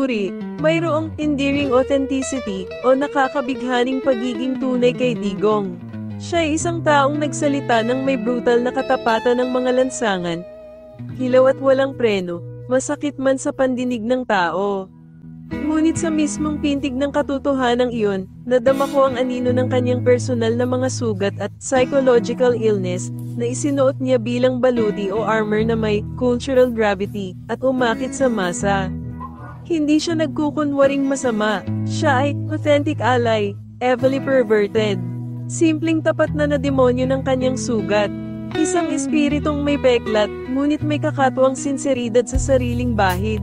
papuri, mayroong endearing authenticity o nakakabighaning pagiging tunay kay Digong. Siya ay isang taong nagsalita ng may brutal na katapatan ng mga lansangan, hilaw at walang preno, masakit man sa pandinig ng tao. Ngunit sa mismong pintig ng katotohanan iyon, nadama ko ang anino ng kanyang personal na mga sugat at psychological illness na isinuot niya bilang baluti o armor na may cultural gravity at umakit sa masa. Hindi siya nagkukunwaring masama, siya ay authentic ally, heavily perverted. Simpleng tapat na demonyo ng kanyang sugat. Isang espiritong may peklat, ngunit may kakatuwang sinseridad sa sariling bahid.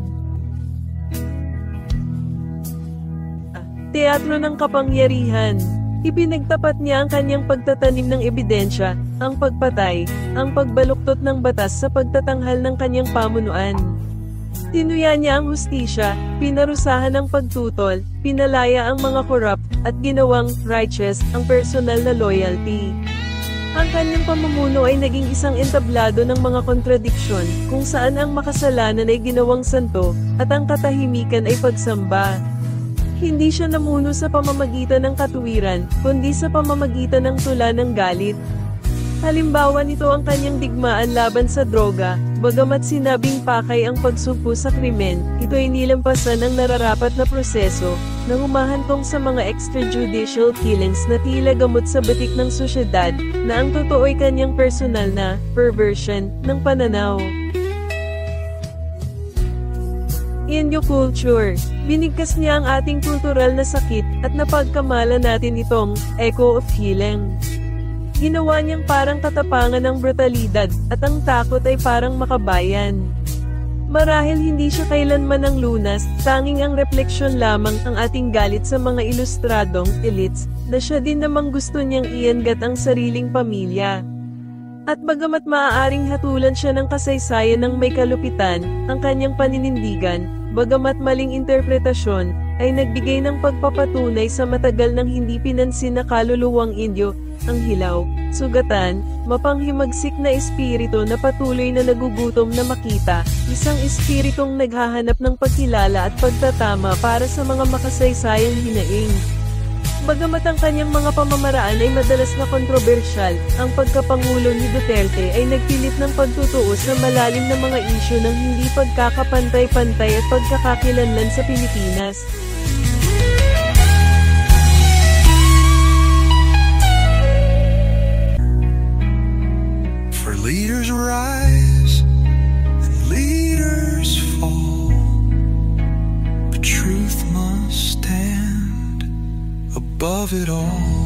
Teatro ng kapangyarihan. Ipinagtapat niya ang kanyang pagtatanim ng ebidensya, ang pagpatay, ang pagbaluktot ng batas sa pagtatanghal ng kanyang pamunuan. Tinuya niya ang hustisya, pinarusahan ang pagtutol, pinalaya ang mga corrupt, at ginawang righteous ang personal na loyalty. Ang kanyang pamumuno ay naging isang entablado ng mga kontradiksyon, kung saan ang makasalanan ay ginawang santo, at ang katahimikan ay pagsamba. Hindi siya namuno sa pamamagitan ng katuwiran, kundi sa pamamagitan ng tula ng galit. Halimbawa nito ang kanyang digmaan laban sa droga, bagamat sinabing pakay ang pagsugpo sa krimen, ito ay nilampasan ng nararapat na proseso, na humahantong sa mga extrajudicial killings na tila gamot sa batik ng sosyedad, na ang totoo ay kanyang personal na perversion ng pananaw. Inyo culture. Binigkas niya ang ating kultural na sakit at napagkamala natin itong echo of healing. Ginawa niyang parang katapangan ng brutalidad at ang takot ay parang makabayan. Marahil hindi siya kailanman ng lunas, tanging ang refleksyon lamang ang ating galit sa mga ilustradong elites na siya din namang gusto niyang iangat ang sariling pamilya. At bagamat maaaring hatulan siya ng kasaysayan ng may kalupitan, ang kanyang paninindigan, bagamat maling interpretasyon, ay nagbigay ng pagpapatunay sa matagal nang hindi pinansin na kaluluwang Indio, ang hilaw, sugatan, mapanghimagsik na espiritu na patuloy na nagugutom na makita, isang espiritong naghahanap ng pagkilala at pagtatama para sa mga makasaysayang hinaing. Bagamat ang kanyang mga pamamaraan ay madalas na kontrobersyal, ang pagkapangulo ni Duterte ay nagpilit ng pagtutuos sa malalim na mga isyu ng hindi pagkakapantay-pantay at pagkakakilanlan sa Pilipinas. For leaders rise and leaders fall, but truth must stand above it all.